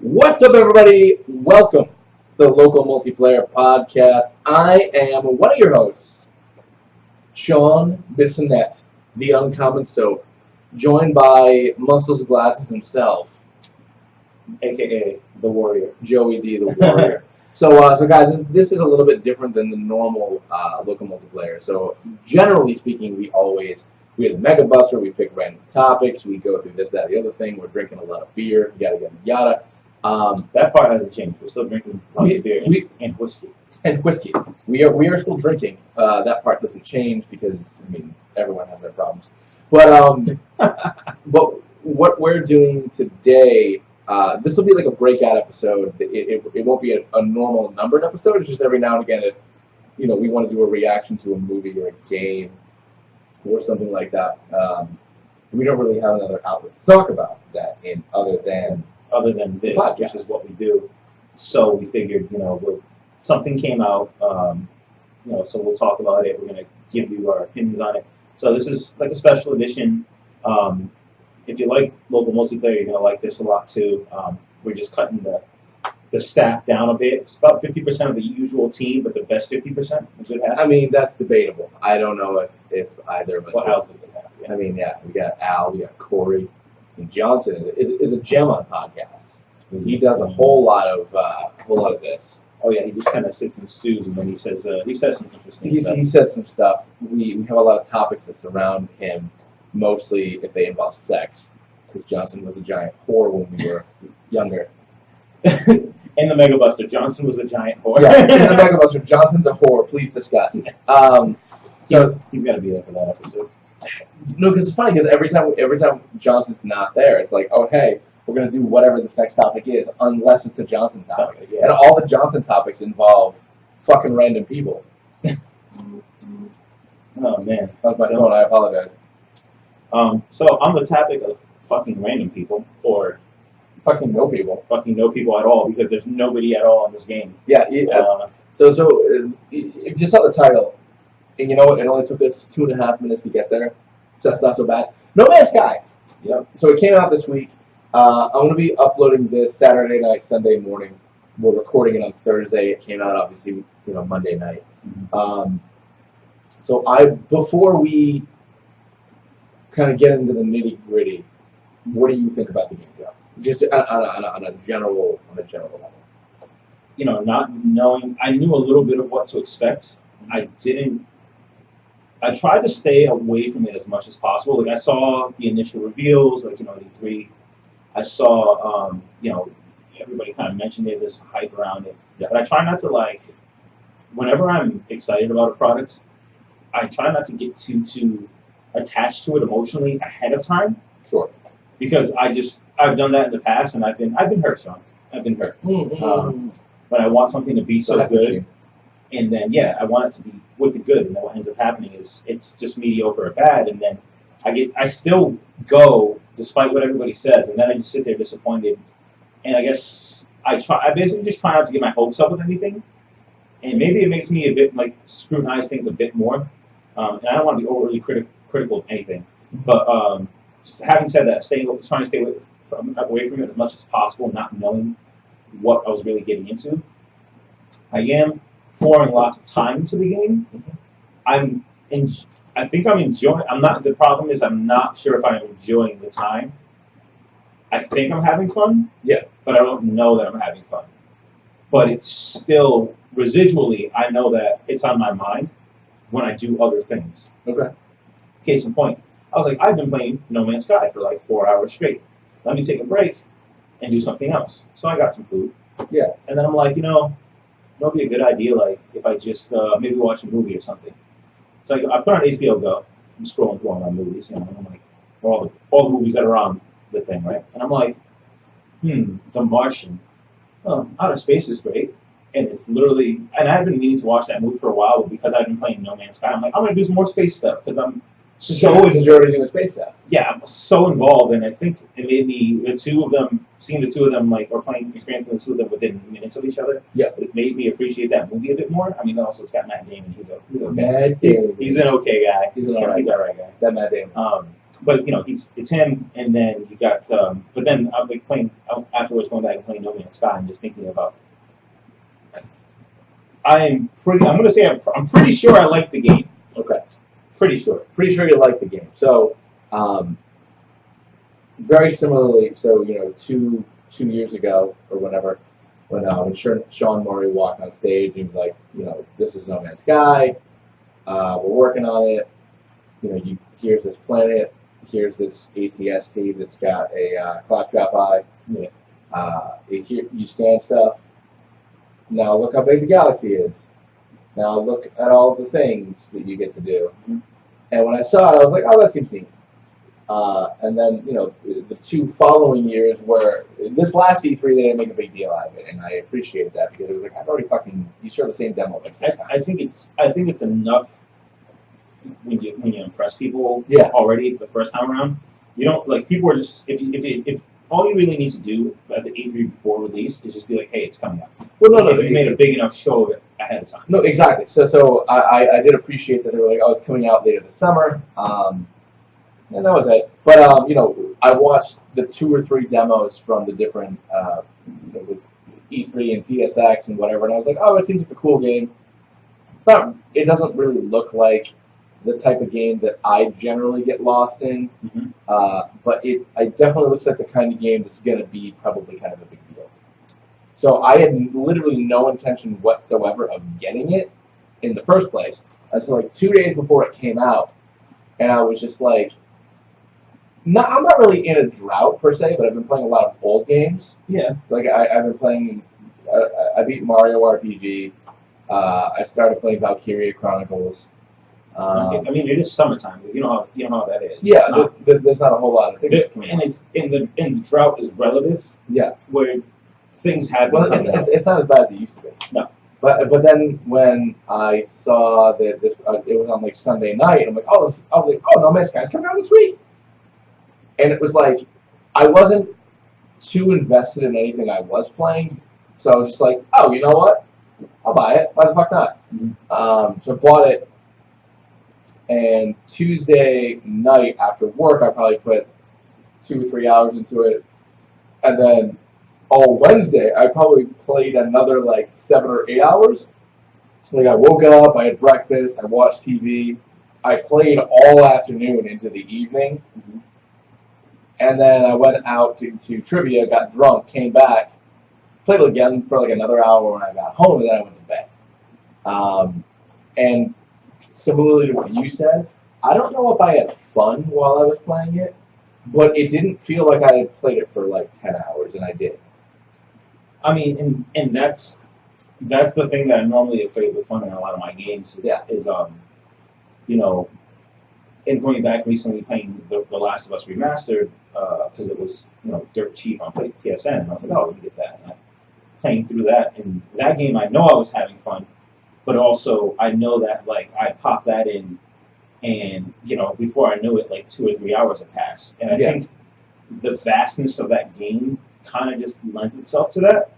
What's up, everybody? Welcome to the Local Multiplayer Podcast. I am one of your hosts, Sean Bissonette, the Uncommon Soap, joined by Muscles Glasses himself, a.k.a. the Warrior. Joey D, the Warrior. So guys, this is a little bit different than the normal Local Multiplayer. So, generally speaking, we have a Mega Buster, we pick random topics, we go through this, that, the other thing, we're drinking a lot of beer, yada, yada. That part hasn't changed. We're still drinking beer and whiskey. And whiskey. We are still drinking. That part doesn't change because everyone has their problems. But but what we're doing today, this will be like a breakout episode. It won't be a normal numbered episode. It's just every now and again, if we want to do a reaction to a movie or a game or something like that. We don't really have another outlet to talk about that in other than this, which is what we do. So we figured, something came out, so we'll talk about it. We're going to give you our opinions on it. So this is like a special edition. If you like Local Multiplayer, you're going to like this a lot too. We're just cutting the staff down a bit. It's about 50% of the usual team, but the best 50% is good half. That's debatable. I don't know if either of us. What else do we have? Yeah. We got Al, we got Corey. And Johnson is a gem on podcasts. He does a whole lot of this. Oh yeah, he just kind of sits and stews, and then he says some interesting stuff. He says some stuff. We have a lot of topics that surround him, mostly if they involve sex, because Johnson was a giant whore when we were younger. In the Mega Buster, Johnson was a giant whore. Yeah, in the Mega Buster, Johnson's a whore. Please discuss. So he's got to be there for that episode. No, because it's funny because every time Johnson's not there, it's like, oh hey, we're gonna do whatever this next topic is, unless it's a Johnson topic. Yeah. And all the Johnson topics involve fucking random people. Oh man, that's my phone. I apologize. So on the topic of fucking random people, or fucking no people at all, because there's nobody at all in this game. Yeah. So if you saw the title. And you know what? It only took us 2.5 minutes to get there, so that's not so bad. No Man's Sky. Yep. So it came out this week. I'm going to be uploading this Saturday night, Sunday morning. We're recording it on Thursday. It came out obviously, Monday night. Mm-hmm. So before we kind of get into the nitty gritty, what do you think about the game, Joe? Just on a general level. Not knowing, I knew a little bit of what to expect. I tried to stay away from it as much as possible. Like I saw the initial reveals, like E3. I saw, everybody kind of mentioned it. There's hype around it, yeah. But I try not to whenever I'm excited about a product, I try not to get too attached to it emotionally ahead of time. Sure. Because I've done that in the past, and I've been hurt, Sean. I've been hurt. Mm-hmm. But I want something to be so good. And then, I want it to be wicked good. And then what ends up happening is it's just mediocre or bad. And then I still go despite what everybody says. And then I just sit there disappointed. And I guess I basically just try not to get my hopes up with anything. And maybe it makes me a bit scrutinize things a bit more. And I don't want to be overly critical of anything. But just having said that, trying to stay away from it as much as possible, not knowing what I was really getting into. I am pouring lots of time into the game. I think I'm enjoying. The problem is I'm not sure if I'm enjoying the time. I think I'm having fun. Yeah. But I don't know that I'm having fun. But it's still residually. I know that it's on my mind when I do other things. Okay. Case in point, I was like, I've been playing No Man's Sky for 4 hours straight. Let me take a break and do something else. So I got some food. Yeah. And then I'm like, it'll be a good idea, if I just maybe watch a movie or something. So I put on HBO Go. I'm scrolling through all my movies, and I'm like, all the movies that are on the thing, right? And I'm like, The Martian. Outer Space is great, and it's literally. And I've been meaning to watch that movie for a while, but because I've been playing No Man's Sky, I'm like, I'm gonna do some more space stuff because I'm because you're already doing space stuff. Yeah, I'm so involved, and I think it made me seeing the two of them or experiencing the two of them within minutes of each other. Yeah, it made me appreciate that movie a bit more. Also it's got Matt Damon. He's an okay. He's an okay guy. He's an all right guy. That Matt Damon. but it's him, and then you got. But then I'm like playing afterwards, going back and playing No Man's Sky, and just thinking about. I'm gonna say I'm pretty sure I like the game. Okay. Pretty sure. Pretty sure you like the game. So, very similarly, so 2 years ago or whatever, when Sean Murray walked on stage and was like, this is No Man's Sky. We're working on it. Here's this planet. Here's this ATST that's got a claptrap eye. Yeah. You scan stuff. Now look how big the galaxy is. Now look at all the things that you get to do. Mm-hmm. And when I saw it, I was like, oh, that seems neat. And then, the 2 following years where this last E3 they didn't make a big deal out of it, and I appreciated that because it was like, I've already you showed the same demo like 6 times. I think it's enough when you impress people already the first time around. You don't people are just if all you really need to do at the E3 before release is just be like, hey, it's coming out. Well, no, you made a big enough show of it ahead of time. No, exactly. So I did appreciate that they were like, oh, it's coming out later this summer. And that was it. But I watched the 2 or 3 demos from the different with E3 and PSX and whatever, and I was like, oh, it seems like a cool game. It doesn't really look like the type of game that I generally get lost in. Mm-hmm. But it definitely looks like the kind of game that's going to be probably kind of a big deal. So I had literally no intention whatsoever of getting it in the first place until like 2 days before it came out, and I was just like, I'm not really in a drought per se, but I've been playing a lot of old games. Yeah. Like I've been playing. I beat Mario RPG. I started playing Valkyria Chronicles. I mean, it is summertime. You know how that is. Yeah, there's not a whole lot of things. And it's in the drought is relative. Yeah. Where things have. Well, it's not as bad as it used to be. No. But then when I saw that it was on like Sunday night, I'm like, I was like, oh, No Man's Sky's coming out this week. And it was like, I wasn't too invested in anything I was playing, so I was just like, oh, you know what? I'll buy it. Why the fuck not? Mm-hmm. So I bought it, and Tuesday night after work, I probably put 2 or 3 hours into it, and then all Wednesday, I probably played another like 7 or 8 hours. Like I woke up, I had breakfast, I watched TV, I played all afternoon into the evening. Mm-hmm. And then I went out to trivia, got drunk, came back, played it again for like another hour when I got home, and then I went to bed. And similarly to what you said, I don't know if I had fun while I was playing it, but it didn't feel like I had played it for like 10 hours, and I did. I mean, and that's the thing that I normally equate with fun in a lot of my games is and going back recently playing the Last of Us Remastered, because it was dirt cheap on PSN, and I was like, oh, let me get that. And playing through that, and that game, I know I was having fun, but also I know that like I popped that in, and before I knew it, like 2 or 3 hours had passed, and I think the vastness of that game kind of just lends itself to that.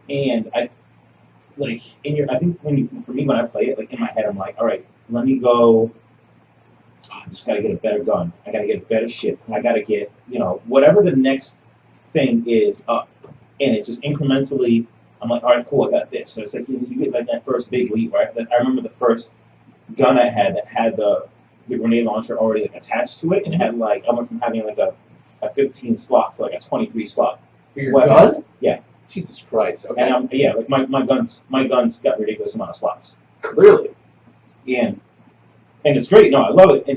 And I think for me when I play it, like in my head, I'm like, all right, let me go. I just gotta get a better gun. I gotta get better shit. I gotta get, whatever the next thing is up. And it's just incrementally, I'm like, all right, cool, I got this. So it's like you get like that first big leap, right? I remember the first gun I had that had the grenade launcher already like attached to it, and it had like, I went from having like a 15 slot to like a 23 slot. For your gun? Yeah. Jesus Christ. Okay. And like my guns got ridiculous amount of slots. Clearly. And it's great. No, I love it.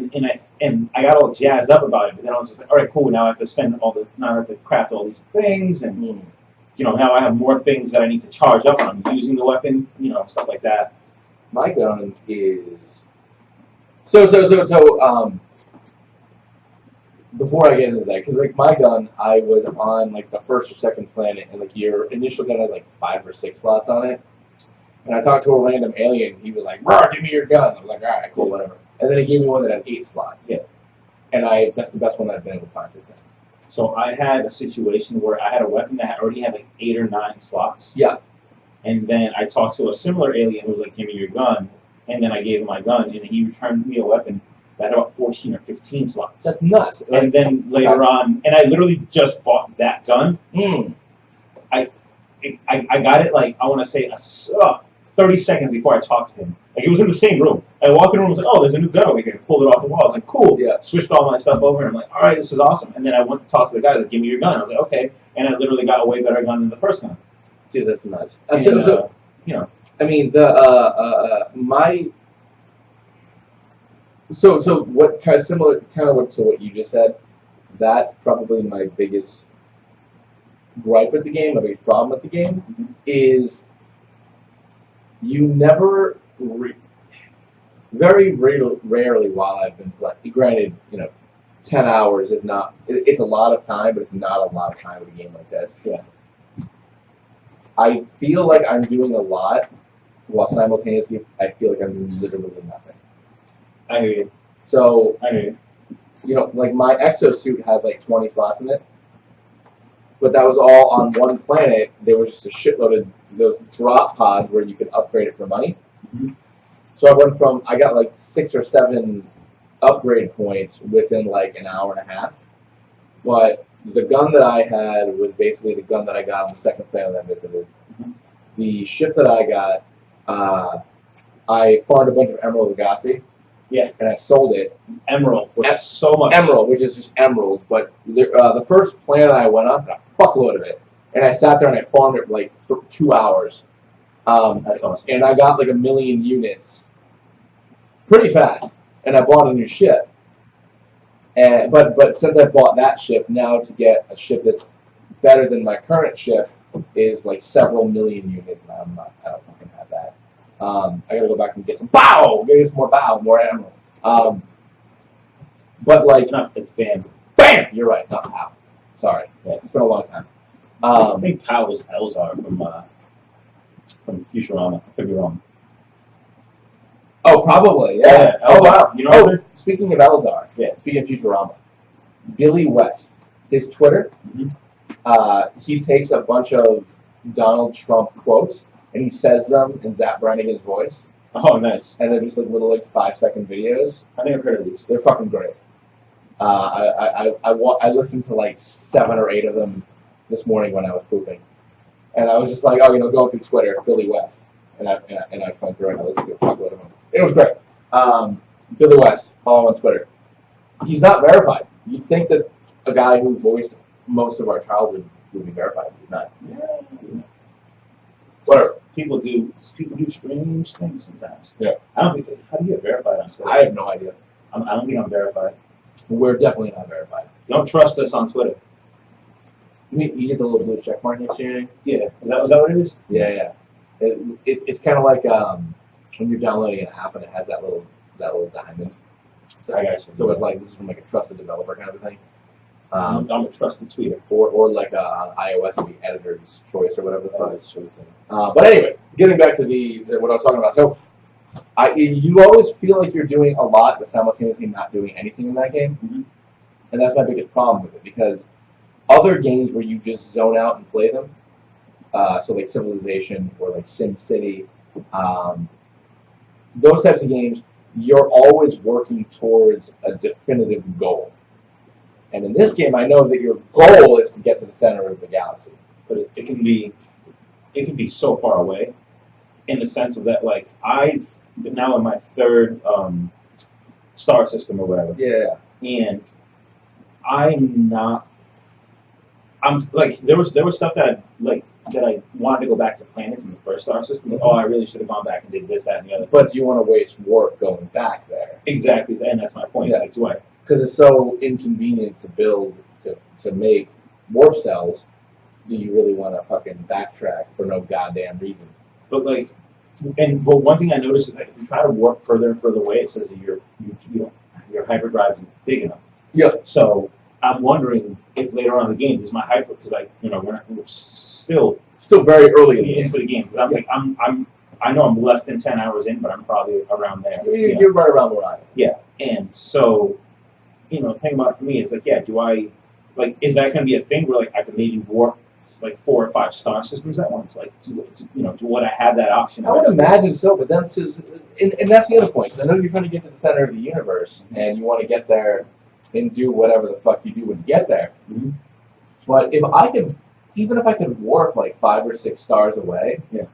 And I got all jazzed up about it. But then I was just like, all right, cool. Now I have to spend all this. Now I have to craft all these things, and now I have more things that I need to charge up on using the weapon. Stuff like that. My gun is so. Before I get into that, because like my gun, I was on like the first or second planet, and like your initial gun had like 5 or 6 slots on it. And I talked to a random alien. He was like, "Bro, give me your gun." I was like, "All right, cool, whatever." And then he gave me one that had 8 slots. Yeah. And that's the best one I've been able to find since then. So I had a situation where I had a weapon that already had like 8 or 9 slots. Yeah. And then I talked to a similar alien who was like, "Give me your gun." And then I gave him my gun, and he returned me a weapon that had about 14 or 15 slots. That's nuts. And then later on, and I literally just bought that gun. I got it like, I want to say 30 seconds before I talked to him. Like, it was in the same room. I walked in the room and was like, oh, there's a new gun over here. And pulled it off the wall. I was like, cool. Yeah. Switched all my stuff over, and I'm like, all right, this is awesome. And then I went to talk to the guy, like, give me your gun. I was like, okay. And I literally got a way better gun than the first gun. Dude, that's nuts. And, So, you know. I mean, So what kind of similar to what you just said, that's probably my biggest gripe with the game, my biggest problem with the game, is you never, very rarely while I've been playing, granted, 10 hours is not, it's a lot of time, but it's not a lot of time with a game like this. Yeah. I feel like I'm doing a lot, while simultaneously I feel like I'm doing literally nothing. I hear you. So, I hear you. Like my exosuit has like 20 slots in it, but that was all on one planet. There was just a shitload of those drop pods where you could upgrade it for money. Mm-hmm. So I got like 6 or 7 upgrade points within like an hour and a half. But the gun that I had was basically the gun that I got on the second planet that I visited. Mm-hmm. The ship that I got, I farmed a bunch of Emerald Legacy. Yeah. And I sold it. Emerald was so much. Emerald, which is just emeralds. But the first planet I went on, got a fuckload of it. And I sat there and I farmed it for like 2 hours. That's awesome. And I got like 1 million units pretty fast. And I bought a new ship. And but since I bought that ship, now to get a ship that's better than my current ship is like several million units. And I don't fucking have that. I gotta go back and get some get some more emerald. But like, no, it's bam. Bam! You're right, not POW. Sorry, it's been a long time. I think POW was Elzar from Futurama. I could be wrong. Oh, probably, yeah. Elzar. Wow. You know Speaking of Elzar, speaking of Futurama, Billy West, his Twitter, he takes a bunch of Donald Trump quotes and he says them in Zach Brannigan's voice. Oh, nice. And they're just like little 5-second videos. I think I've heard of these. They're fucking great. I listened to like 7 or 8 of them this morning when I was pooping, and I was just like, going through Twitter, Billy West, and I just went through and I listened to a fuckload of them. It was great. Billy West, follow him on Twitter. He's not verified. You'd think that a guy who voiced most of our childhood would be verified. He's not. Yeah. Whatever. People do strange things sometimes. Yeah. I don't think. How do you get verified on Twitter? I have no idea. I don't think I'm verified. We're definitely not verified. Don't trust us on Twitter. You get the little blue check mark next to your name? Yeah. Is that what it is? Yeah. It's kind of like when you're downloading an app and it has that little diamond. So I got you. So it's like this is from like a trusted developer kind of a thing. I'm a trusted tweeter. Or like on iOS would be editor's choice or whatever the fuck it's choosing. But anyways, getting back to what I was talking about. So you always feel like you're doing a lot but simultaneously not doing anything in that game. Mm-hmm. And that's my biggest problem with it, because other games where you just zone out and play them, so like Civilization or like Sim City, those types of games, you're always working towards a definitive goal. And in this game, I know that your goal is to get to the center of the galaxy. But it can be so far away, in the sense of that, like, I've been now in my 3rd star system or whatever. Yeah. And I'm like, there was stuff that I wanted to go back to planets in the 1st star system. Like, I really should have gone back and did this, that, and the other. But do you want to waste warp going back there? Exactly, and that's my point. Yeah. Like, do I? Because it's so inconvenient to build, to make warp cells, do you really want to fucking backtrack for no goddamn reason? But like, but one thing I noticed is that if you try to warp further and further away, it says that your hyperdrive isn't big enough. Yeah. So I'm wondering if later on in the game, is my hyper, because we're still very early into the game. Because I'm like, I know I'm less than 10 hours in, but I'm probably around there. You're right around where I am. Yeah, and so, the thing about it for me is like, do I, like, is that going to be a thing where like I could maybe warp like 4 or 5 star systems at once? Like, would I have that option? I would imagine so, but then, and that's the other point. 'Cause I know you're trying to get to the center of the universe, and you want to get there and do whatever the fuck you do when you get there. Mm-hmm. But even if I could warp like 5 or 6 stars away, yeah,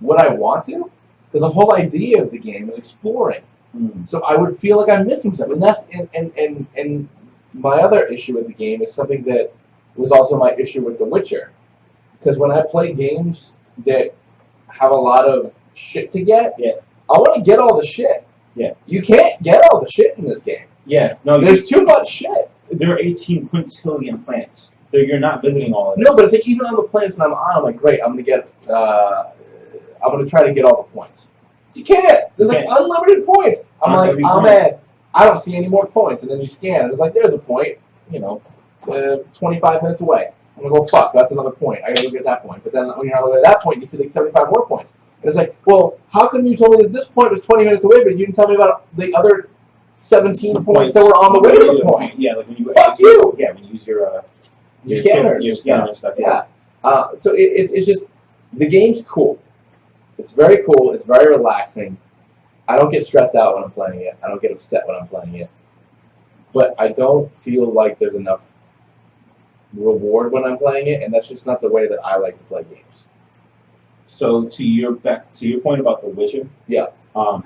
would I want to? Because the whole idea of the game is exploring. So I would feel like I'm missing something. And that's and my other issue with the game is something that was also my issue with The Witcher. Because when I play games that have a lot of shit to get, I want to get all the shit. Yeah. You can't get all the shit in this game. Yeah. No, there's too much shit. There are 18 quintillion planets. You're not visiting all of them. No, but it's like even on the planets that I'm on, I'm like, great, I'm gonna try to get all the points. You can't. There's like unlimited points. I'm like, oh man, I don't see any more points. And then you scan, and it's like, there's a point, 25 minutes away. I'm gonna go, fuck, that's another point. I gotta go get that point. But then when you're all the way to that point, you see like 75 more points. And it's like, well, how come you told me that this point was 20 minutes away, but you didn't tell me about the other 17 points that were on the way to the point? Yeah, like when you fuck you. Yeah, when you use your scanners, your scanner and stuff. Yeah. So it's just the game's cool. It's very cool. It's very relaxing. I don't get stressed out when I'm playing it. I don't get upset when I'm playing it. But I don't feel like there's enough reward when I'm playing it, and that's just not the way that I like to play games. So to your point about The Witcher,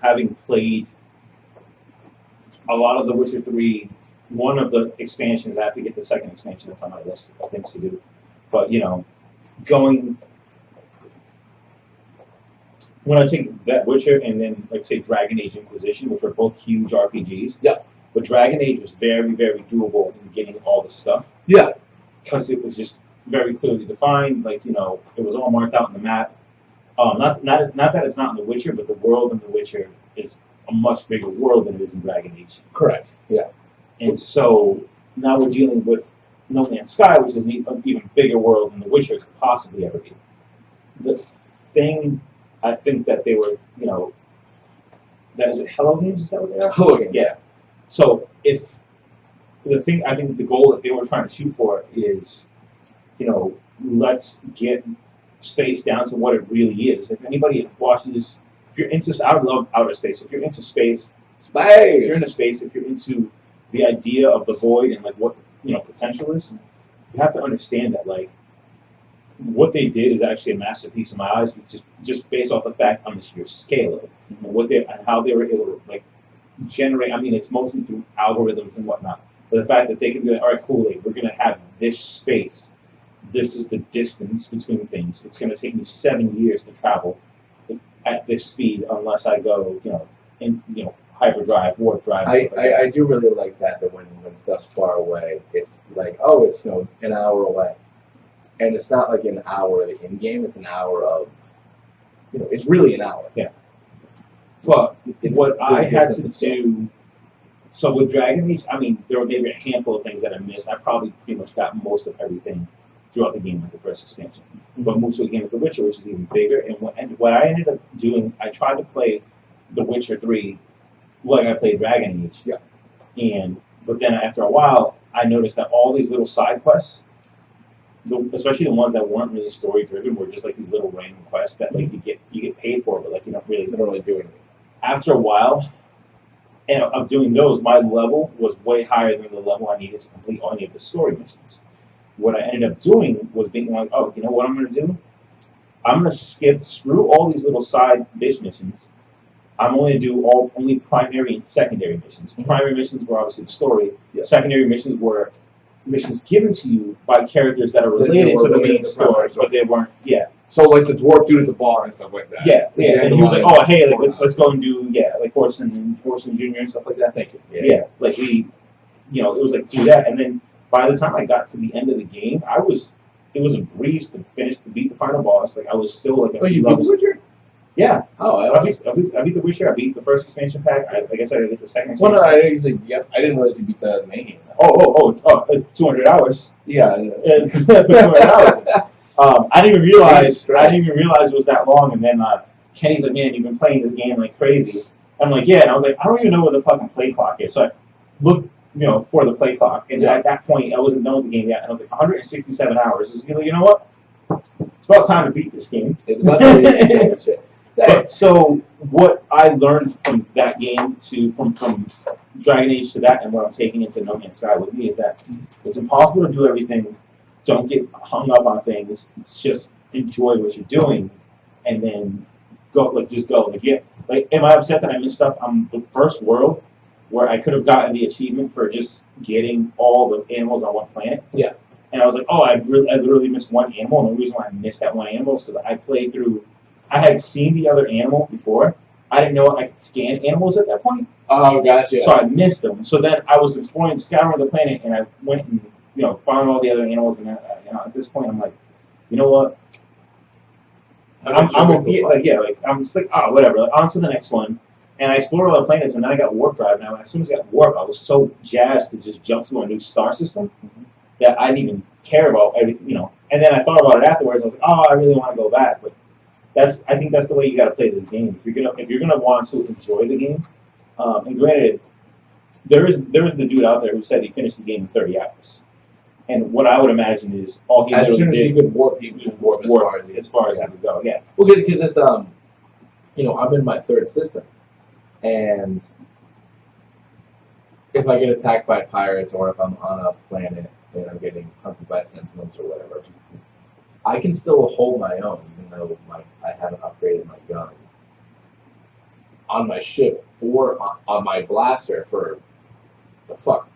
having played a lot of The Witcher 3, one of the expansions, I have to get the second expansion that's on my list of things to do. But going. When I take that Witcher and then, like, say, Dragon Age Inquisition, which are both huge RPGs. Yeah. But Dragon Age was very, very doable in getting all the stuff. Yeah. Because it was just very clearly defined. Like, it was all marked out on the map. Not that it's not in The Witcher, but the world in The Witcher is a much bigger world than it is in Dragon Age. Correct. Yeah. And so now we're dealing with No Man's Sky, which is an even bigger world than The Witcher could possibly ever be. The thing... I think that they were, that is it. Hello Games, is that what they are? Hello Games. Yeah. So I think the goal that they were trying to shoot for is, let's get space down to what it really is. If anybody watches, if you're into, I love outer space. If you're into space, if you're into space, if you're into the idea of the void and like what potential is, you have to understand that like. What they did is actually a masterpiece in my eyes, just based off the fact on the sheer scale of it, and how they were able to like generate. I mean, it's mostly through algorithms and whatnot, but the fact that they can be like, all right, cool, like, we're going to have this space. This is the distance between things. It's going to take me 7 years to travel at this speed, unless I go, in hyperdrive, warp drive. I do really like that when stuff's far away, it's like, oh, it's an hour away. And it's not like an hour of the in-game, it's an hour of, it's really an hour. Yeah. Well, what I had to do, so with Dragon Age, I mean, there were maybe a handful of things that I missed. I probably pretty much got most of everything throughout the game, like the first expansion. Mm-hmm. But moved to a game with The Witcher, which is even bigger. And what I ended up doing, I tried to play The Witcher 3 like I played Dragon Age. Yeah. But then after a while, I noticed that all these little side quests, especially the ones that weren't really story driven, were just like these little random quests that like you get paid for, but like you don't really do anything. After a while, and of doing those, my level was way higher than the level I needed to complete any of the story missions. What I ended up doing was being like, oh, you know what I'm going to do? I'm going to screw all these little side bitch missions. I'm only going to do only primary and secondary missions. Mm-hmm. Primary missions were obviously the story. Yeah. Secondary missions were missions given to you by characters that are related to the main story, but they weren't. Yeah. So like the dwarf dude at the bar and stuff like that. Yeah. And he was like, "Oh, hey, like let's go and do like Orson Jr. and stuff like that." Thank you. Yeah. Like it was like do that, and then by the time I got to the end of the game, it was a breeze to beat the final boss. Like I was still like. You beat The Witcher? Yeah. Oh, I beat The Witcher. I beat the first expansion pack. I guess I didn't get the second expansion. Well, no, I didn't realize you beat the main game. Oh, 200 hours. Yeah. 200 hours. I didn't even realize it was that long. And then Kenny's like, "Man, you've been playing this game like crazy." I'm like, "Yeah." And I was like, "I don't even know where the fucking play clock is." So I looked for the play clock. And at that point, I wasn't done with the game yet. And I was like, 167 hours. Is, you know what? It's about time to beat this game. It's about time to beat this shit. But so what I learned from that game from Dragon Age to that, and what I'm taking into No Man's Sky with me, is that it's impossible to do everything. Don't get hung up on things. Just enjoy what you're doing, and then just go. Am I upset that I missed stuff on the first world where I could have gotten the achievement for just getting all the animals on one planet? Yeah. And I was like, oh, I literally missed one animal, and the reason why I missed that one animal is because I had seen the other animal before. I didn't know I could scan animals at that point. Oh, gotcha. So I missed them. So then I was exploring, scouring the planet, and I went and found all the other animals. And at this point, I'm like, you know what? I'm just like, oh, whatever. On to the next one. And I explored all the planets, and then I got warp drive. Now, as soon as I got warp, I was so jazzed to just jump to a new star system that I didn't even care about everything, And then I thought about it afterwards. I was like, oh, I really want to go back, but I think that's the way you got to play this game. If you're gonna want to enjoy the game, and granted, there is the dude out there who said he finished the game in 30 hours, and what I would imagine is all he as soon as did he could warp, he could warp as far as he could go. Yeah. Well, good, because it's I'm in my third system, and if I get attacked by pirates or if I'm on a planet and I'm getting hunted by sentinels or whatever, I can still hold my own, even though I haven't upgraded my gun on my ship or on my blaster for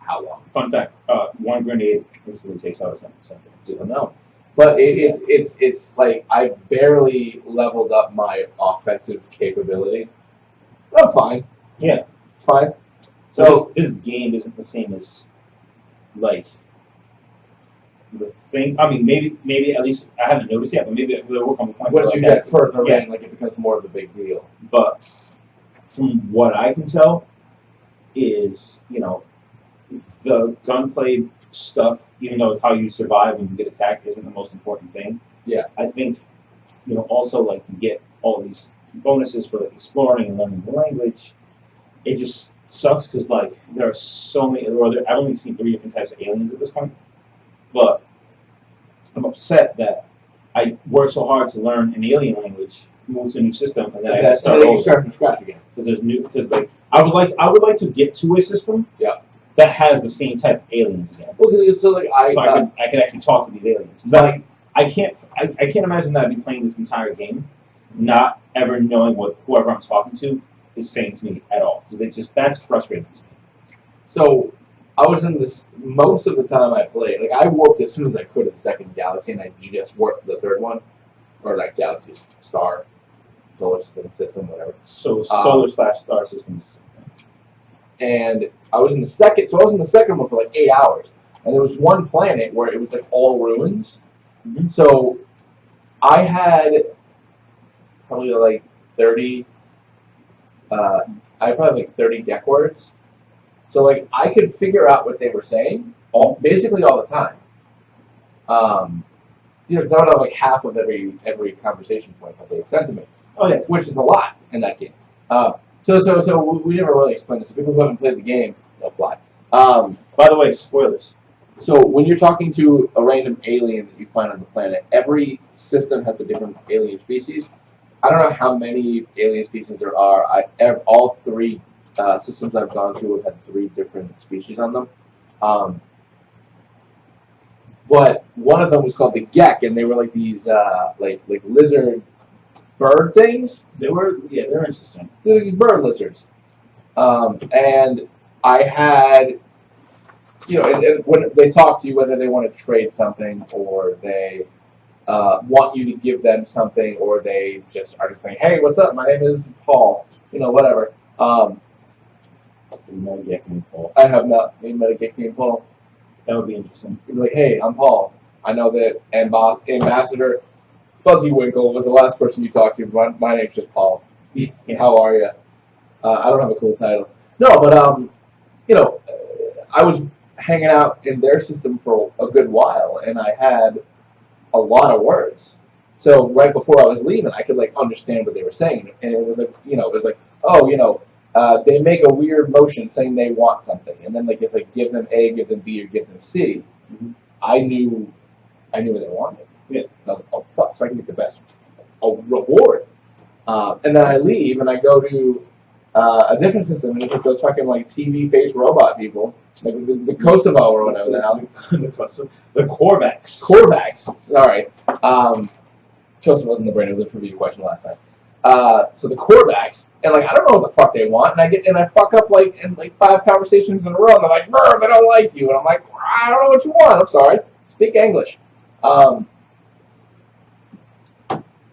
how long? Fun fact: one grenade instantly takes out a sentinel. I don't know, but it's like I barely leveled up my offensive capability. I'm fine. Yeah, it's fine. So this game isn't the same as like. The thing, I mean, maybe at least I haven't noticed yet, but maybe we'll work on the point. Once you get further in, like it becomes more of a big deal. But from what I can tell, is the gunplay stuff, even though it's how you survive when you get attacked, isn't the most important thing. Yeah, I think also like you get all these bonuses for like exploring and learning the language. It just sucks because like there are so many. I've only seen 3 different types of aliens at this point. But I'm upset that I worked so hard to learn an alien language, move to a new system, and then I got to start from scratch again. Because I would like to get to a system that has the same type of aliens again. Well, I could actually talk to these aliens. I can't imagine that I'd be playing this entire game, not ever knowing what whoever I'm talking to is saying to me at all, because that's frustrating to me. So. I was in this most of the time I played. Like I warped as soon as I could in the second galaxy, and I just warped the third one, or like galaxy star, solar system, whatever. So solar/star systems. And I was in the second. So I was in the second one for like 8 hours, and there was one planet where it was like all ruins. Mm-hmm. So I had probably like 30. I had probably like 30 deck words. So like I could figure out what they were saying basically all the time. Because I would have like half of every conversation point that they had sent to me. Oh yeah, which is a lot in that game. So we never really explained this. So people who haven't played the game, they'll fly. By the way, spoilers. So when you're talking to a random alien that you find on the planet, every system has a different alien species. I don't know how many alien species there are. All 3 systems I've gone to have had 3 different species on them. But one of them was called the Gek, and they were like these like lizard bird things. They're interesting. They're these bird lizards. And I had, and when they talk to you, whether they want to trade something or they want you to give them something, or they just are just saying, "Hey, what's up? My name is Paul." Whatever. I have not met a Gek named Paul. That would be interesting. You'd be like, "Hey, I'm Paul. I know that Ambassador Fuzzywinkle was the last person you talked to. My name's just Paul. How are you? I don't have a cool title. No, but I was hanging out in their system for a good while, and I had a lot of words. So right before I was leaving, I could like understand what they were saying, and it was like, they make a weird motion saying they want something, and then like it's like give them A, give them B, or give them C. Mm-hmm. I knew what they wanted. Yeah. I was like, oh fuck, so I can get the best reward. And then I leave and I go to a different system, and it's like those fucking like TV face robot people, like the Kosovo or whatever the hell. The Corvax. Corvax. Sorry. Kosovo's in the brain. It was a trivia question last time. So the Corvax, and like I don't know what the fuck they want, and I fuck up like in like 5 conversations in a row, and they're like, "Brr, they don't like you," and I'm like, "I don't know what you want. I'm sorry. Speak English."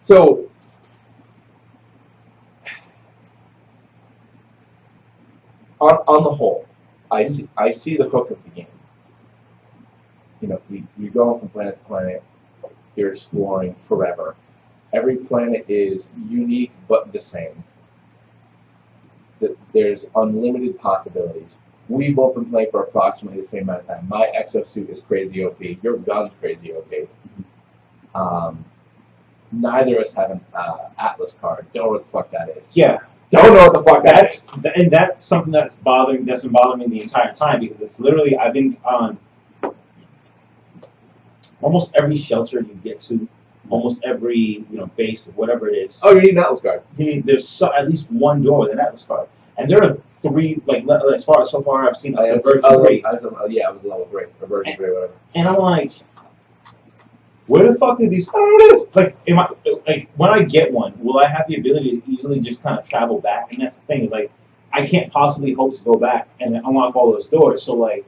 So on the whole, I see the hook of the game. You know, you're going from planet to planet. You're exploring forever. Every planet is unique but the same. There's unlimited possibilities. We've both been playing for approximately the same amount of time. My exosuit is crazy OP. Your gun's crazy OP. Neither of us have an Atlas card. Don't know what the fuck that is. Yeah. Don't know what the fuck that is. And that's something that's been bothering me the entire time, because it's literally, I've been on almost every shelter you get to, almost every base, whatever it is. Oh, you need an Atlas card. There's at least one door with an Atlas card, and there are 3. Like as far as so far I've seen, version 3. Yeah, it was level 3 or version 3, whatever. And I'm like, where the fuck did these? I don't know what it is. Like when I get one, will I have the ability to easily just kind of travel back? And that's the thing, is like I can't possibly hope to go back and unlock all those doors. So like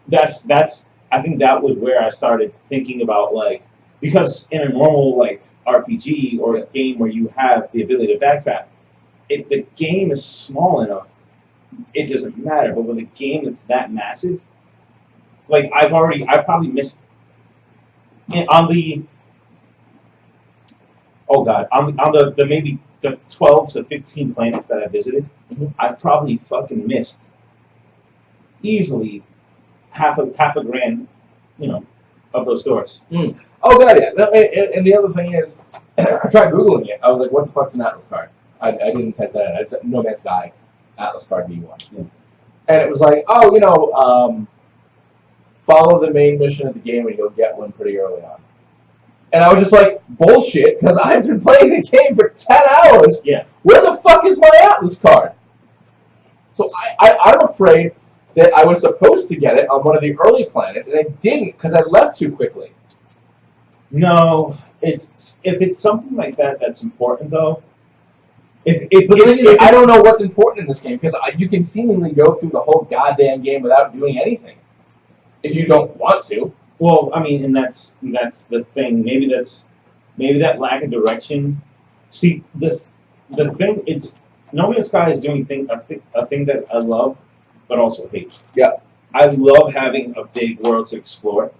that's I think that was where I started thinking about, like, because in a normal like RPG or a game where you have the ability to backtrack, if the game is small enough, it doesn't matter. But with a game that's that massive, like I probably missed on the maybe the 12 to 15 planets that I visited, I've probably fucking missed easily half a grand, of those doors. Oh god, yeah. No, and the other thing is, I tried googling it. I was like, "What the fuck's an Atlas card?" I didn't type that in. I just said, No Man's Sky Atlas card V1, and it was like, "Oh, follow the main mission of the game and you'll get one pretty early on." And I was just like, bullshit, because I've been playing the game for 10 hours. Yeah. Where the fuck is my Atlas card? So I'm afraid that I was supposed to get it on one of the early planets, and I didn't because I left too quickly. No, if it's something like that that's important, though. But the thing is, I don't know what's important in this game, because you can seemingly go through the whole goddamn game without doing anything. If you don't want to. Well, I mean, and that's the thing. Maybe that lack of direction. See, the thing, it's No Man's Sky is doing a thing that I love, but also hate. Yeah. I love having a big world to explore,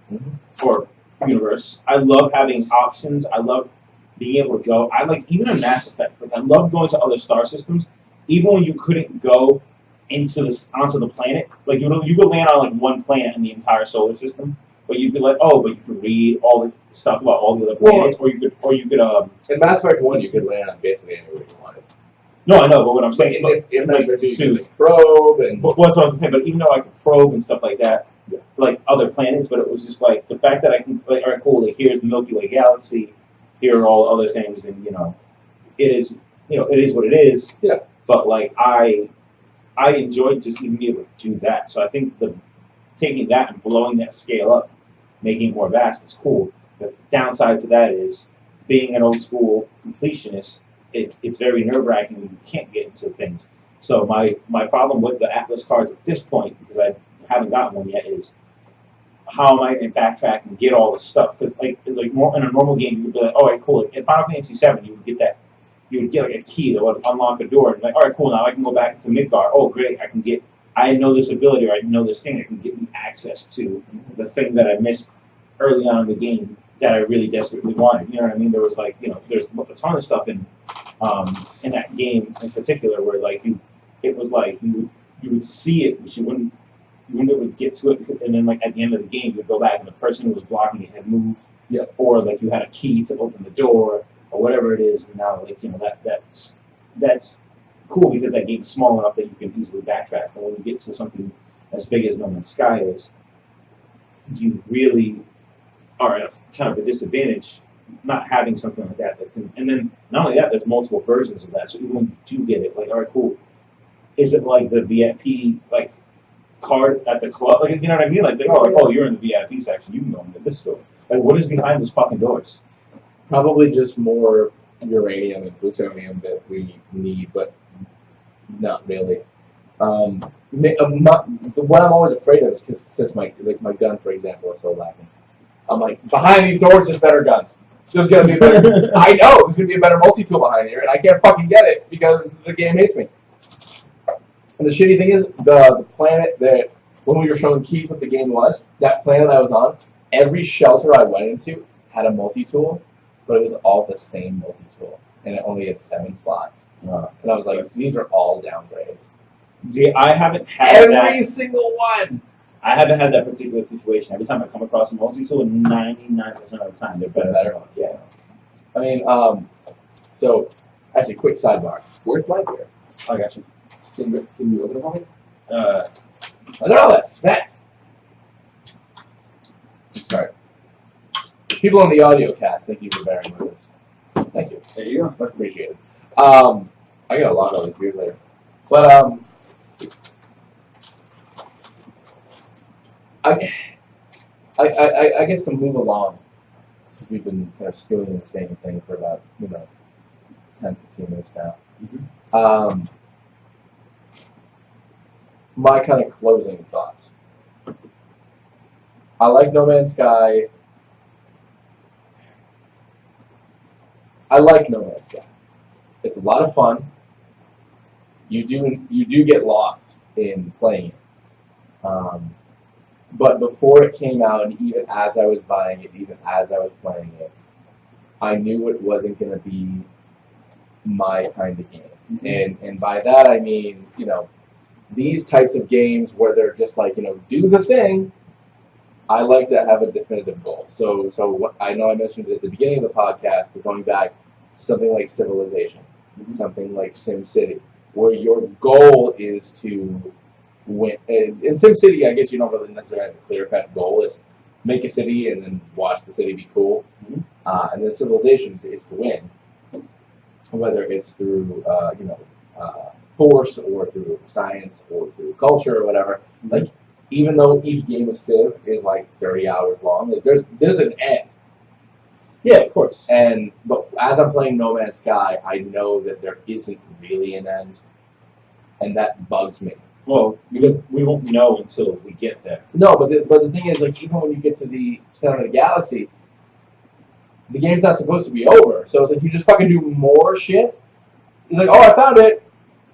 or universe. I love having options. I love being able to go. I like, even in Mass Effect, like I love going to other star systems, even when you couldn't go onto the planet. Like you could land on like one planet in the entire solar system, but you'd be like, but you could read all the stuff about all the other planets, or you could in Mass Effect 1 you could land on basically anywhere you wanted. No, I know, but what I'm saying, in Mass Effect 2 you could probe and what I was saying, but even though I could probe and stuff like that, like other planets, but it was just like the fact that I can, like, all right, cool, like here's the Milky Way galaxy, here are all other things, and it is what it is. Yeah. But like I enjoyed just even being able to do that. So I think taking that and blowing that scale up, making it more vast, is cool. The downside to that is being an old school completionist. It's very nerve wracking when you can't get into things. So my problem with the Atlas cards at this point, because I haven't gotten one yet, is how am I going to backtrack and get all this stuff? Because like more in a normal game, you would be like, all right, cool. In Final Fantasy VII, you would get like a key that would unlock a door, and like, all right, cool. Now I can go back into Midgar. Oh, great! I know this ability, or I know this thing that can get me access to the thing that I missed early on in the game that I really desperately wanted. You know what I mean? There was like, there's a ton of stuff in that game in particular where like it was like you would see it, but you wouldn't be able to get to it, and then like at the end of the game, you'd go back and the person who was blocking it had moved, or like you had a key to open the door or whatever it is, and now like that's cool because that game is small enough that you can easily backtrack. But when you get to something as big as No Man's Sky is, you really are at kind of a disadvantage not having something like that. And then not only that, there's multiple versions of that. So even when you do get it, like, all right, cool. Is it like the VIP like card at the club? Like, you know what I mean? Like, it's like, oh, you're in the VIP section. You can go into this store. Like, what is behind those fucking doors? Probably just more uranium and plutonium that we need, but not really. What I'm always afraid of is because since my gun, for example, is so lacking. I'm like, behind these doors is better guns. There's gonna be better. I know there's gonna be a better multi-tool behind here, and I can't fucking get it because the game hates me. And the shitty thing is, the planet that when we were showing Keith what the game was, that planet I was on, every shelter I went into had a multi-tool, but it was all the same multi-tool, and it only had 7 slots. And I was like, these are all downgrades. See, I haven't had every single one. I haven't had that particular situation. Every time I come across a multi-tool, 99% of the time they're better. Yeah. I mean, so actually, quick sidebar. Where's my beer? I got you. Can you open it for me? Look at all that spat. Sorry. People on the audio cast, thank you for bearing with us. Thank you. There you go. Much appreciated. I gotta log all these beers later. But I guess to move along, because we've been kind of stewing the same thing for about 10, 15 minutes now. Mm-hmm. My kind of closing thoughts. I like No Man's Sky. I like No Man's Sky. It's a lot of fun. You do get lost in playing it. But before it came out, and even as I was buying it, even as I was playing it, I knew it wasn't going to be my kind of game. Mm-hmm. And by that I mean, these types of games where they're just like, do the thing. I like to have a definitive goal. So what, I know I mentioned it at the beginning of the podcast, but going back to something like Civilization, mm-hmm. something like SimCity, where your goal is to win. In SimCity, I guess you don't really necessarily have a clear-cut goal. Is make a city and then watch the city be cool. Mm-hmm. And then Civilization is to win, whether it's through force or through science or through culture or whatever. Mm-hmm. Like, even though each game of Civ is like 30 hours long, like there's an end. Yeah, of course. But as I'm playing No Man's Sky, I know that there isn't really an end, and that bugs me. Well, because we won't know until we get there. No, but the thing is, like, even when you get to the center of the galaxy, the game's not supposed to be over. So it's like you just fucking do more shit. It's like, oh, I found it.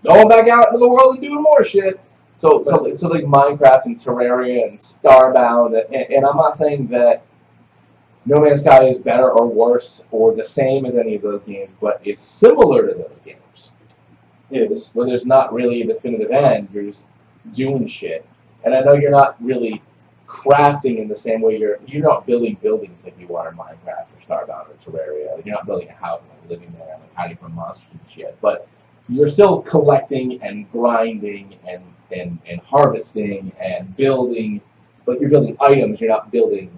Going back out into the world and doing more shit. So like Minecraft and Terraria and Starbound, and I'm not saying that No Man's Sky is better or worse or the same as any of those games, but it's similar to those games. It is, where there's not really a definitive end, you're just doing shit. And I know you're not really crafting in the same way you're not building buildings like you are in Minecraft or Starbound or Terraria. Like, you're not building a house and like, living there and like, hiding from monsters and shit. But you're still collecting and grinding and harvesting and building, but you're building items, you're not building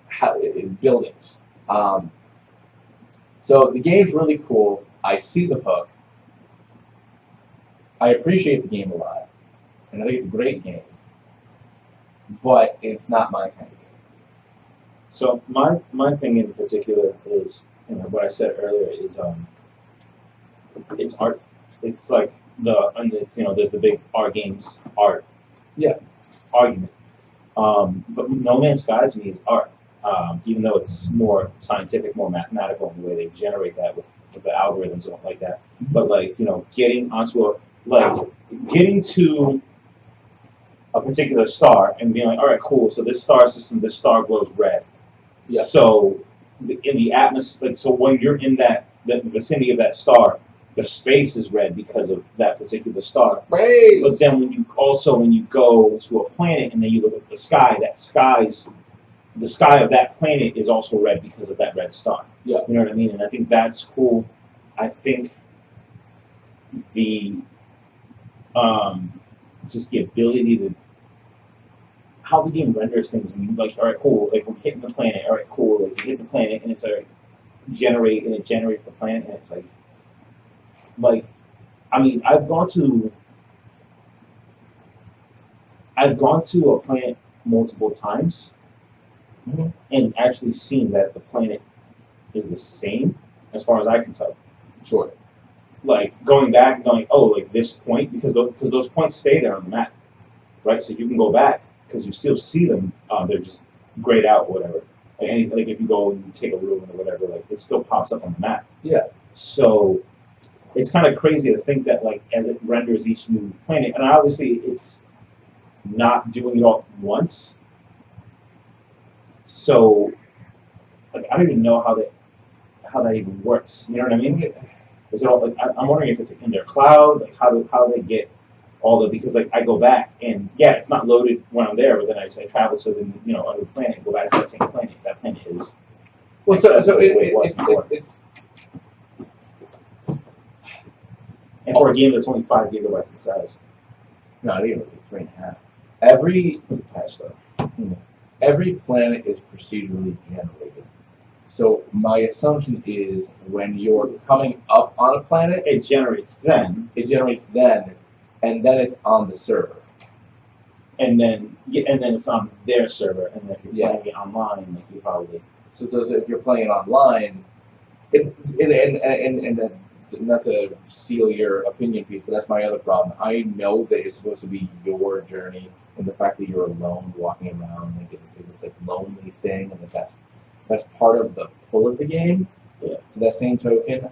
buildings. So the game's really cool. I see the hook. I appreciate the game a lot, and I think it's a great game, but it's not my kind of game. So my thing in particular is, what I said earlier is, it's art. It's like there's the big art games art argument. But No Man's Sky to me is art, even though it's more scientific, more mathematical in the way they generate that with the algorithms and like that. But getting to a particular star and being like, all right, cool. So this star system, this star glows red. Yeah. So in the atmosphere, so when you're in the vicinity of that star, the space is red because of that particular star. Space. But then when you go to a planet and then you look at the sky, the sky of that planet is also red because of that red star. Yeah. You know what I mean? And I think that's cool. I think just the ability to how the game renders things. Like, all right, cool. Like we're hitting the planet. All right, cool. Like you hit the planet, and it's like generate, and it generates the planet, and it's like I mean, I've gone to a planet multiple times, and actually seen that the planet is the same as far as I can tell. Sure. Like going back and going, oh, like this point, because those points stay there on the map, right? So you can go back because you still see them. They're just grayed out, or whatever. Like if you go and you take a ruin or whatever, like it still pops up on the map. Yeah. So it's kind of crazy to think that like as it renders each new planet, and obviously it's not doing it all at once. So like I don't even know how that even works. You know what I mean? Is it all like I'm wondering if it's in their cloud, like how they get all the, because like I go back and yeah, it's not loaded when I'm there, but then I travel to the other planet and go back to that same planet. That planet is well, it's and for a game that's only 5 gigabytes in size. not even 3.5. Every Patch though. every planet is procedurally generated. So my assumption is when you're coming up on a planet, It generates then, and then it's on the server. and then it's on their server, and then if you're Yeah. playing it online, like you probably So if you're playing online, and not to steal your opinion piece, but that's my other problem. I know that it's supposed to be your journey, and the fact that you're alone walking around, like it's this like lonely thing, and that's part of the pull of the game. Yeah. To that same token,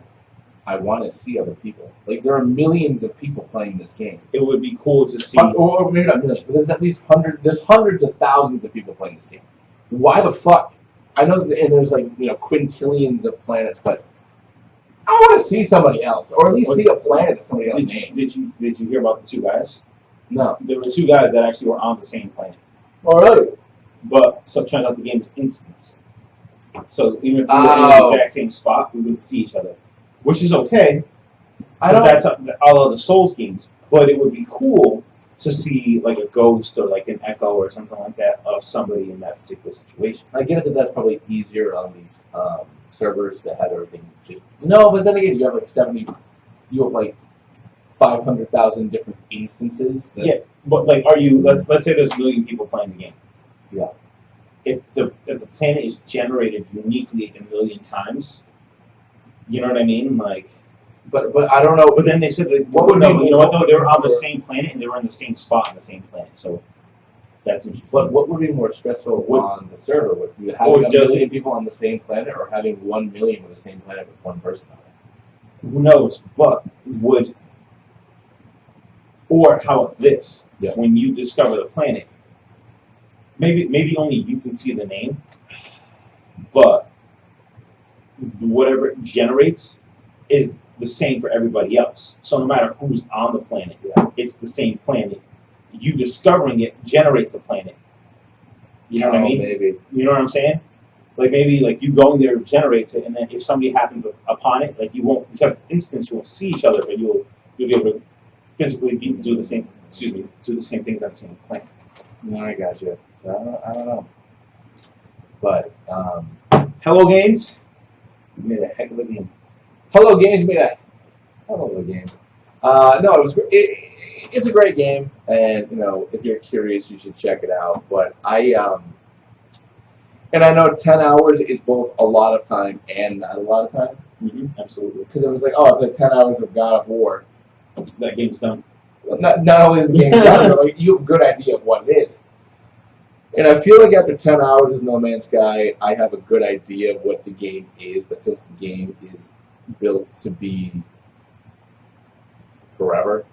I want to see other people. Like there are millions of people playing this game. it would be cool to see. Or maybe not millions, but there's at least there's hundreds of thousands of people playing this game. Why the fuck? I know, and there's like quintillions of planets, but I want to see somebody else, or at least see a planet that somebody else named. Did you hear about the two guys? No. There were two guys that actually were on the same planet. Oh really? But so it turns out the game is instance. So even if we were in the exact same spot, we wouldn't see each other, which is okay. I don't. That's all of the Souls games, but it would be cool to see like a ghost or like an echo or something like that of somebody in that particular situation. I get it that that's probably easier on these servers that have everything. No, but then again, you have like 500,000 different instances. Yeah, but like, are you? Let's say there's a million people playing the game. Yeah. If the planet is generated uniquely a million times, you know what I mean? Like, But I don't know. but then they said that What would no, be- you know what though? They were on the more- same planet and they were in the same spot on the same planet. So that's interesting. But what would be more stressful What- on the server? Would you having a does million people on the same planet, or having 1 million on the same planet with one person on it? Who knows? But would, or how about this? Yeah. When you discover the planet, maybe only you can see the name, but whatever it generates is the same for everybody else. So no matter who's on the planet, it's the same planet. You discovering it generates the planet. You know what I mean? Maybe. You know what I'm saying? Like maybe like you going there generates it, and then if somebody happens upon it, like you won't, because it's instance you won't see each other, but you'll be able to physically do the same things on the same planet. No, I got you. So I don't know. But Hello Games, you made a heck of a game. Hello Games made a hell of a game. No, it was. It's a great game, and if you're curious, you should check it out. But and I know 10 hours is both a lot of time and not a lot of time. Mm-hmm. Absolutely. Because it was like, oh, I played 10 hours of God of War. That game's done. Not only is the game done, but like you have a good idea of what it is. And I feel like after 10 hours of No Man's Sky, I have a good idea of what the game is. But since the game is built to be forever,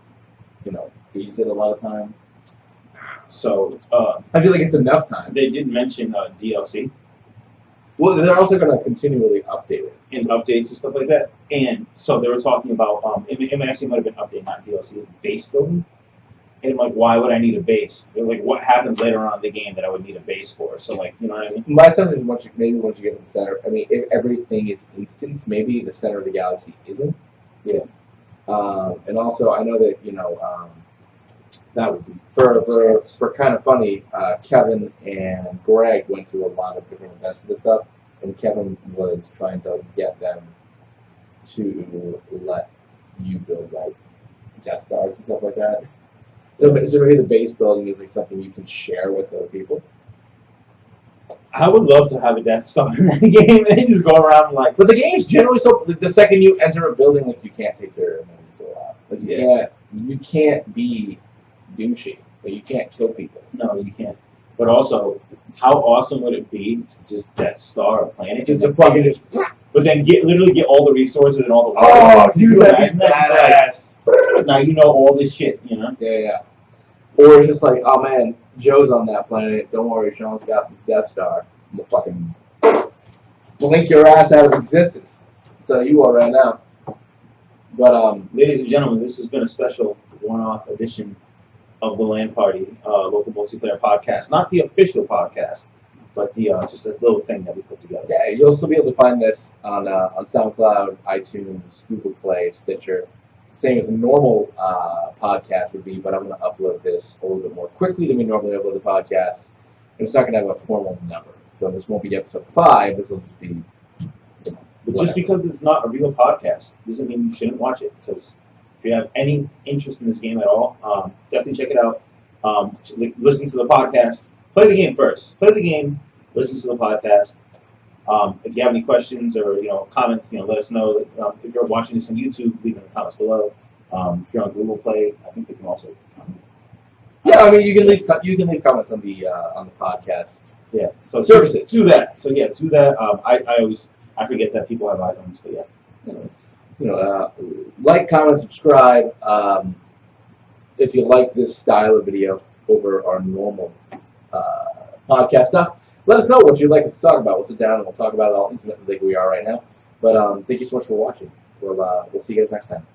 is it a lot of time? So I feel like it's enough time. they did mention DLC Well, they're also going to continually update it. and updates and stuff like that. And so they were talking about it actually might have been update, not DLC, base building. And I'm like, why would I need a base? They're like, what happens later on in the game that I would need a base for? So like, you know what I mean? My sense is once you get to the center, I mean, if everything is instance, maybe the center of the galaxy isn't. Yeah. And also, I know that That would be for kind of funny. Kevin and Greg went to a lot of different events for this stuff, and Kevin was trying to get them to let you build like Death Stars and stuff like that. So maybe the base building is like something you can share with other people. I would love to have a Death Star in that game and just go around like. But the game's generally so. The second you enter a building, like you can't take care of them for a while. Like you can't be douchey. Like you can't kill people. No, you can't. But also, how awesome would it be to just Death Star a planet? Just to fucking just. But then literally get all the resources and all the. Oh, dude, that'd be badass. Now you know all this shit, you know. Yeah. Or it's just like, oh man, Joe's on that planet. Don't worry, Sean's got this Death Star. I'm gonna fucking blink your ass out of existence. That's how you are right now. But ladies and gentlemen, this has been a special one-off edition of the Land Party local multiplayer podcast. Not the official podcast, but the just a little thing that we put together. Yeah, you'll still be able to find this on SoundCloud, iTunes, Google Play, Stitcher. Same as a normal podcast would be, but I'm going to upload this a little bit more quickly than we normally upload the podcasts. And it's not going to have a formal number. So this won't be episode 5. This will just be. But just because it's not a real podcast doesn't mean you shouldn't watch it. Because if you have any interest in this game at all, definitely check it out. Listen to the podcast. Play the game first. Play the game. Listen to the podcast. If you have any questions or comments, let us know. If you're watching this on YouTube, leave them in the comments below. If you're on Google Play, I think they can also. Yeah, I mean you can leave comments on the podcast. Yeah, so services. Do that. So yeah, do that. I forget that people have iPhones, but yeah. Like, comment, subscribe. If you like this style of video over our normal podcast stuff, let us know what you'd like us to talk about. We'll sit down and we'll talk about it all intimately like we are right now. But thank you so much for watching. We'll see you guys next time.